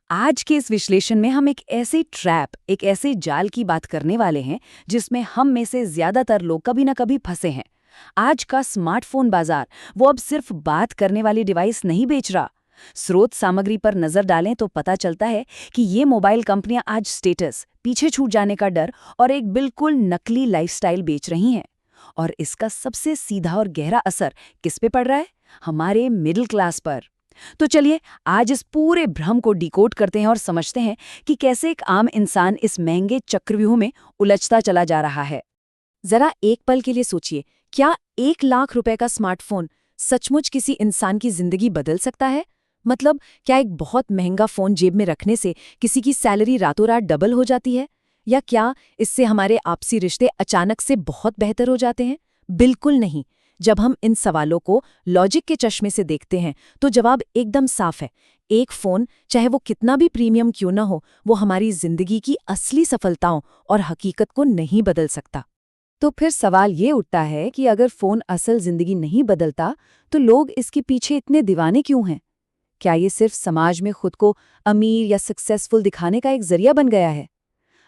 आज के इस विश्लेषण में हम एक ऐसे ट्रैप, एक ऐसे जाल की बात करने वाले हैं जिसमें हम में से ज्यादातर लोग कभी ना कभी फंसे हैं। आज का स्मार्टफोन बाजार वो अब सिर्फ बात करने वाली डिवाइस नहीं बेच रहा। स्रोत सामग्री पर नजर डालें तो पता चलता है कि ये मोबाइल कंपनियां आज स्टेटस, पीछे छूट जाने का डर और एक बिल्कुल नकली लाइफस्टाइल बेच रही हैं। और इसका सबसे सीधा और गहरा असर किस पे पड़ रहा है? हमारे मिडिल क्लास पर। तो चलिए आज इस पूरे भ्रम को डिकोड करते हैं और समझते हैं कि कैसे एक आम इंसान इस महंगे चक्रव्यूह में उलझता चला जा रहा है। जरा एक पल के लिए सोचिए, क्या 1 लाख रुपए का स्मार्टफोन सचमुच किसी इंसान की जिंदगी बदल सकता है? मतलब, क्या एक बहुत महंगा फोन जेब में रखने से किसी की सैलरी रातों रात डबल हो जाती है? या क्या इससे हमारे आपसी रिश्ते अचानक से बहुत बेहतर हो जाते हैं? बिल्कुल नहीं। जब हम इन सवालों को लॉजिक के चश्मे से देखते हैं तो जवाब एकदम साफ है। एक फोन, चाहे वो कितना भी प्रीमियम क्यों न हो, वो हमारी जिंदगी की असली सफलताओं और हकीकत को नहीं बदल सकता। तो फिर सवाल ये उठता है कि अगर फोन असल जिंदगी नहीं बदलता तो लोग इसके पीछे इतने दीवाने क्यों हैं? क्या ये सिर्फ समाज में खुद को अमीर या सक्सेसफुल दिखाने का एक जरिया बन गया है?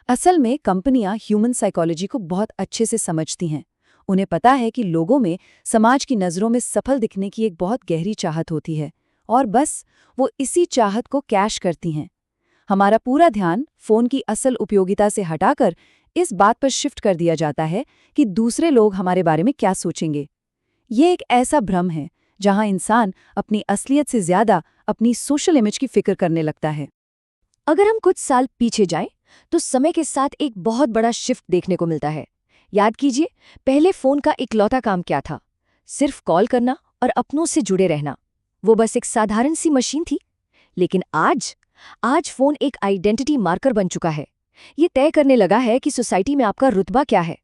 असल में कंपनियां ह्यूमन साइकोलॉजी को बहुत अच्छे से समझती हैं। उन्हें पता है कि लोगों में समाज की नज़रों में सफल दिखने की एक बहुत गहरी चाहत होती है और बस वो इसी चाहत को कैश करती हैं। हमारा पूरा ध्यान फ़ोन की असल उपयोगिता से हटाकर इस बात पर शिफ्ट कर दिया जाता है कि दूसरे लोग हमारे बारे में क्या सोचेंगे। ये एक ऐसा भ्रम है जहां इंसान अपनी असलियत से ज्यादा अपनी सोशल इमेज की फिक्र करने लगता है। अगर हम कुछ साल पीछे जाएं, तो समय के साथ एक बहुत बड़ा शिफ्ट देखने को मिलता है। याद कीजिए, पहले फोन का इकलौता काम क्या था? सिर्फ कॉल करना और अपनों से जुड़े रहना। वो बस एक साधारण सी मशीन थी। लेकिन आज फोन एक आइडेंटिटी मार्कर बन चुका है। ये तय करने लगा है कि सोसाइटी में आपका रुतबा क्या है।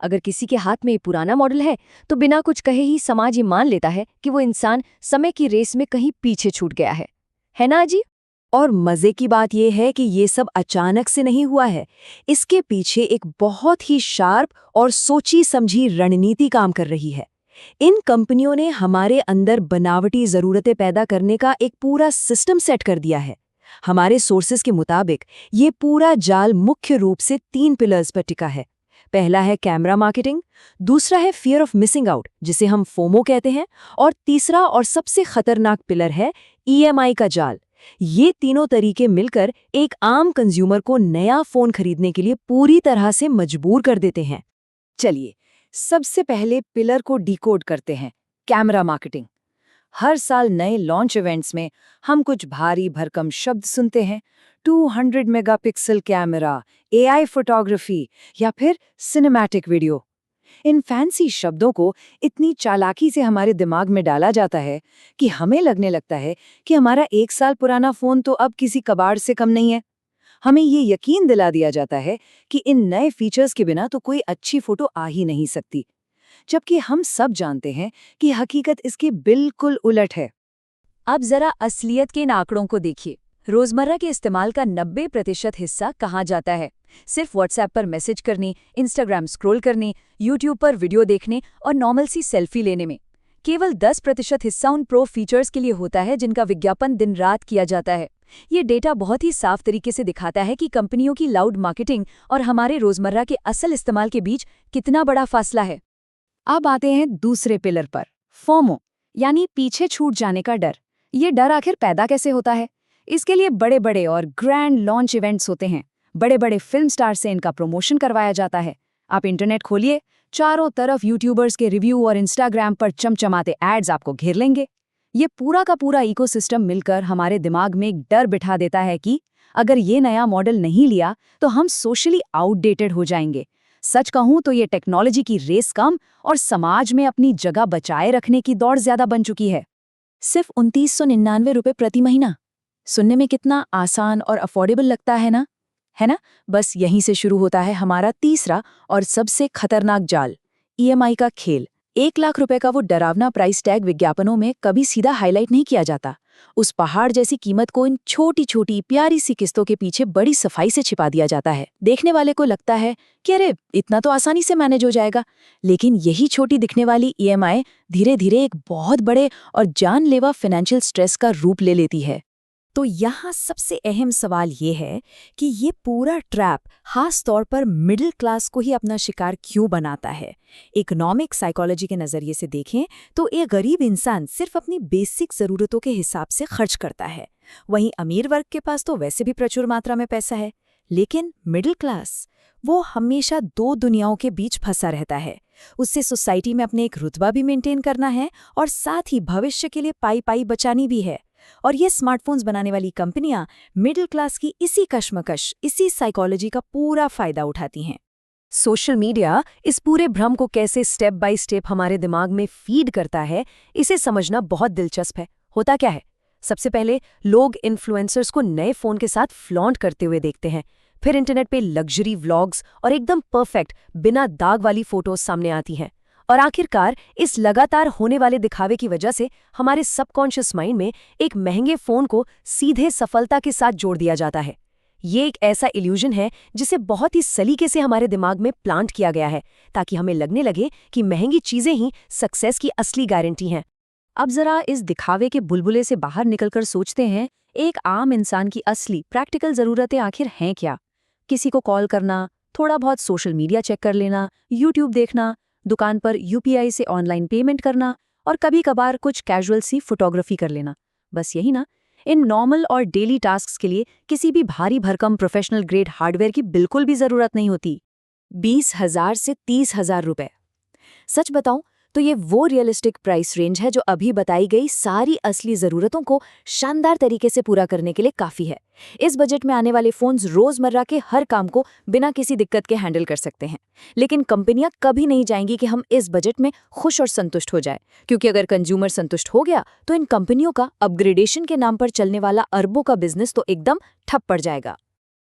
अगर किसी के हाथ में ये पुराना मॉडल है, तो बिना कुछ कहे ही समाज ये मान लेता है कि वो इंसान समय की रेस में कहीं पीछे छूट गया है ना जी? और मजे की बात यह है कि ये सब अचानक से नहीं हुआ है। इसके पीछे एक बहुत ही शार्प और सोची समझी रणनीति काम कर रही है। इन कंपनियों ने हमारे अंदर बनावटी जरूरतें पैदा करने का एक पूरा सिस्टम सेट कर दिया है। हमारे सोर्सेज के मुताबिक ये पूरा जाल मुख्य रूप से 3 पिलर्स पर टिका है। पहला है कैमरा मार्केटिंग, दूसरा है फियर ऑफ मिसिंग आउट जिसे हम फोमो कहते हैं, और तीसरा और सबसे खतरनाक पिलर है ईएमआई का जाल। ये तीनों तरीके मिलकर एक आम कंज्यूमर को नया फोन खरीदने के लिए पूरी तरह से मजबूर कर देते हैं। चलिए सबसे पहले पिलर को डिकोड करते हैं, कैमरा मार्केटिंग। हर साल नए लॉन्च इवेंट्स में हम कुछ भारी भरकम शब्द सुनते हैं। 200 मेगापिक्सल कैमरा, एआई फोटोग्राफी या फिर सिनेमैटिक वीडियो। इन फैंसी शब्दों को इतनी चालाकी से हमारे दिमाग में डाला जाता है कि हमें लगने लगता है कि हमारा 1 साल पुराना फोन तो अब किसी कबाड़ से कम नहीं है। हमें ये यकीन दिला दिया जाता है कि इन नए फीचर्स के बिना तो कोई अच्छी फोटो आ ही नहीं सकती, जबकि हम सब जानते हैं कि हकीकत इसके बिल्कुल उलट है। अब जरा असलियत के इन आंकड़ों को देखिए। रोजमर्रा के इस्तेमाल का 90% हिस्सा कहाँ जाता है? सिर्फ व्हाट्सएप पर मैसेज करने, इंस्टाग्राम स्क्रॉल करने, यूट्यूब पर वीडियो देखने और नॉर्मल सी सेल्फी लेने में। केवल 10% हिस्सा उन प्रो फीचर्स के लिए होता है जिनका विज्ञापन दिन रात किया जाता है। ये डेटा बहुत ही साफ तरीके से दिखाता है कि कंपनियों की लाउड मार्केटिंग और हमारे रोजमर्रा के असल इस्तेमाल के बीच कितना बड़ा फासला है। अब आते हैं दूसरे पिलर पर, फोमो यानी पीछे छूट जाने का डर। ये डर आखिर पैदा कैसे होता है? इसके लिए बड़े बड़े और ग्रैंड लॉन्च इवेंट्स होते हैं। बड़े बड़े फिल्म स्टार से इनका प्रमोशन करवाया जाता है। आप इंटरनेट खोलिए, चारों तरफ यूट्यूबर्स के रिव्यू और इंस्टाग्राम पर चमचमाते एड्स आपको घेर लेंगे। ये पूरा का पूरा इकोसिस्टम मिलकर हमारे दिमाग में एक डर बिठा देता है कि अगर ये नया मॉडल नहीं लिया तो हम सोशली आउटडेटेड हो जाएंगे। सच कहूं तो ये टेक्नोलॉजी की रेस कम और समाज में अपनी जगह बचाए रखने की दौड़ ज्यादा बन चुकी है। सिर्फ 2999 रुपये प्रति महीना। सुनने में कितना आसान और अफोर्डेबल लगता है ना? बस यहीं से शुरू होता है हमारा तीसरा और सबसे खतरनाक जाल, ईएमआई का खेल। 1 लाख रुपए का वो डरावना प्राइस टैग विज्ञापनों में कभी सीधा हाईलाइट नहीं किया जाता। उस पहाड़ जैसी कीमत को इन छोटी छोटी प्यारी सी किस्तों के पीछे बड़ी सफाई से छिपा दिया जाता है। देखने वाले को लगता है कि अरे इतना तो आसानी से मैनेज हो जाएगा, लेकिन यही छोटी दिखने वाली ईएमआई धीरे धीरे एक बहुत बड़े और जानलेवा फाइनेंशियल स्ट्रेस का रूप ले लेती है। तो यहाँ सबसे अहम सवाल ये है कि ये पूरा ट्रैप खास तौर पर मिडिल क्लास को ही अपना शिकार क्यों बनाता है। इकोनॉमिक साइकोलॉजी के नज़रिए से देखें तो एक गरीब इंसान सिर्फ अपनी बेसिक ज़रूरतों के हिसाब से खर्च करता है, वहीं अमीर वर्ग के पास तो वैसे भी प्रचुर मात्रा में पैसा है। लेकिन मिडिल क्लास वो हमेशा दो दुनियाओं के बीच फंसा रहता है। उससे सोसाइटी में अपने एक रुतबा भी मेंटेन करना है और साथ ही भविष्य के लिए पाई पाई बचानी भी है। और ये स्मार्टफोन्स बनाने वाली कंपनियां मिडिल क्लास की इसी कश्मकश, इसी साइकोलॉजी का पूरा फायदा उठाती हैं। सोशल मीडिया इस पूरे भ्रम को कैसे स्टेप बाय स्टेप हमारे दिमाग में फीड करता है, इसे समझना बहुत दिलचस्प है। होता क्या है, सबसे पहले लोग इन्फ्लुएंसर्स को नए फ़ोन के साथ फ्लॉन्ट करते हुए देखते हैं। फिर इंटरनेट पे लग्जरी व्लॉग्स और एकदम परफेक्ट बिना दाग वाली फोटोज सामने आती हैं। और आखिरकार इस लगातार होने वाले दिखावे की वजह से हमारे सबकॉन्शियस माइंड में एक महंगे फ़ोन को सीधे सफलता के साथ जोड़ दिया जाता है। ये एक ऐसा इल्यूजन है जिसे बहुत ही सलीके से हमारे दिमाग में प्लांट किया गया है, ताकि हमें लगने लगे कि महंगी चीज़ें ही सक्सेस की असली गारंटी हैं। अब जरा इस दिखावे के बुलबुले से बाहर निकलकर सोचते हैं, एक आम इंसान की असली प्रैक्टिकल ज़रूरतें आखिर हैं क्या? किसी को कॉल करना, थोड़ा बहुत सोशल मीडिया चेक कर लेना, यूट्यूब देखना, दुकान पर यूपीआई से ऑनलाइन पेमेंट करना और कभी कभार कुछ कैजुअल सी फोटोग्राफी कर लेना, बस यही ना? इन नॉर्मल और डेली टास्क्स के लिए किसी भी भारी भरकम प्रोफेशनल ग्रेड हार्डवेयर की बिल्कुल भी ज़रूरत नहीं होती। 20,000 से 30,000 रुपए, सच बताऊं तो ये वो रियलिस्टिक प्राइस रेंज है जो अभी बताई गई सारी असली ज़रूरतों को शानदार तरीके से पूरा करने के लिए काफ़ी है। इस बजट में आने वाले फ़ोन्स रोज़मर्रा के हर काम को बिना किसी दिक्कत के हैंडल कर सकते हैं। लेकिन कंपनियां कभी नहीं चाहेंगी कि हम इस बजट में खुश और संतुष्ट हो जाए, क्योंकि अगर कंज्यूमर संतुष्ट हो गया तो इन कंपनियों का अपग्रेडेशन के नाम पर चलने वाला अरबों का बिजनेस तो एकदम ठप पड़ जाएगा।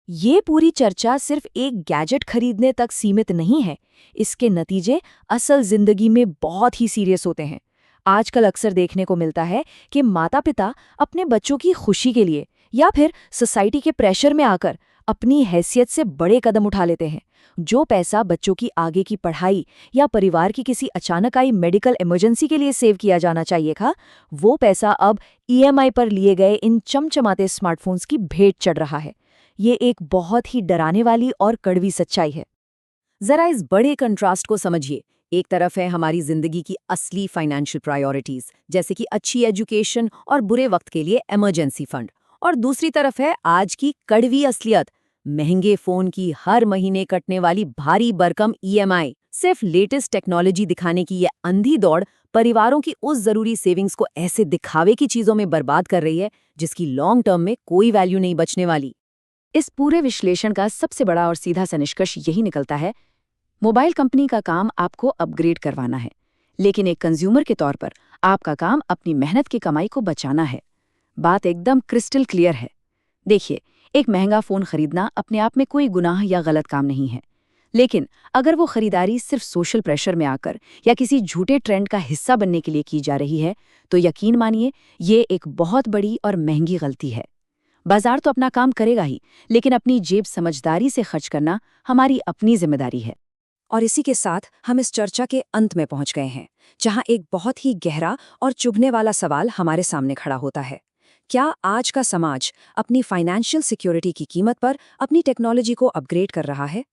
ये पूरी चर्चा सिर्फ एक गैजेट खरीदने तक सीमित नहीं है, इसके नतीजे असल जिंदगी में बहुत ही सीरियस होते हैं। आजकल अक्सर देखने को मिलता है कि माता-पिता अपने बच्चों की खुशी के लिए या फिर सोसाइटी के प्रेशर में आकर अपनी हैसियत से बड़े कदम उठा लेते हैं। जो पैसा बच्चों की आगे की पढ़ाई या परिवार की किसी अचानक आई मेडिकल इमरजेंसी के लिए सेव किया जाना चाहिए था, वो पैसा अब ईएमआई पर लिए गए इन चमचमाते स्मार्टफोन्स की भेंट चढ़ रहा है। ये एक बहुत ही डराने वाली और कड़वी सच्चाई है। जरा इस बड़े कंट्रास्ट को समझिए। एक तरफ है हमारी जिंदगी की असली फाइनेंशियल प्रायोरिटीज, जैसे कि अच्छी एजुकेशन और बुरे वक्त के लिए इमरजेंसी फंड, और दूसरी तरफ है आज की कड़वी असलियत, महंगे फोन की हर महीने कटने वाली भारी भरकम ईएमआई। सिर्फ लेटेस्ट टेक्नोलॉजी दिखाने की ये अंधी दौड़ परिवारों की उस जरूरी सेविंग्स को ऐसे दिखावे की चीजों में बर्बाद कर रही है जिसकी लॉन्ग टर्म में कोई वैल्यू नहीं बचने वाली। इस पूरे विश्लेषण का सबसे बड़ा और सीधा सा निष्कर्ष यही निकलता है, मोबाइल कंपनी का काम आपको अपग्रेड करवाना है, लेकिन एक कंज्यूमर के तौर पर आपका काम अपनी मेहनत की कमाई को बचाना है। बात एकदम क्रिस्टल क्लियर है। देखिए, एक महंगा फ़ोन खरीदना अपने आप में कोई गुनाह या गलत काम नहीं है, लेकिन अगर वो खरीदारी सिर्फ सोशल प्रेशर में आकर या किसी झूठे ट्रेंड का हिस्सा बनने के लिए की जा रही है, तो यकीन मानिए ये एक बहुत बड़ी और महंगी गलती है। बाजार तो अपना काम करेगा ही, लेकिन अपनी जेब समझदारी से खर्च करना हमारी अपनी जिम्मेदारी है। और इसी के साथ हम इस चर्चा के अंत में पहुंच गए हैं, जहां एक बहुत ही गहरा और चुभने वाला सवाल हमारे सामने खड़ा होता है। क्या आज का समाज अपनी फाइनेंशियल सिक्योरिटी की कीमत पर अपनी टेक्नोलॉजी को अपग्रेड कर रहा है?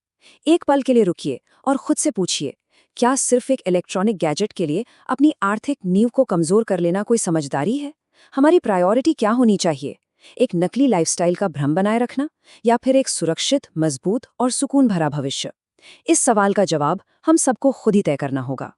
एक पल के लिए रुकिए और खुद से पूछिए, क्या सिर्फ एक इलेक्ट्रॉनिक गैजेट के लिए अपनी आर्थिक नींव को कमजोर कर लेना कोई समझदारी है? हमारी प्रायोरिटी क्या होनी चाहिए? एक नकली लाइफस्टाइल का भ्रम बनाए रखना, या फिर एक सुरक्षित, मजबूत और सुकून भरा भविष्य? इस सवाल का जवाब हम सबको खुद ही तय करना होगा।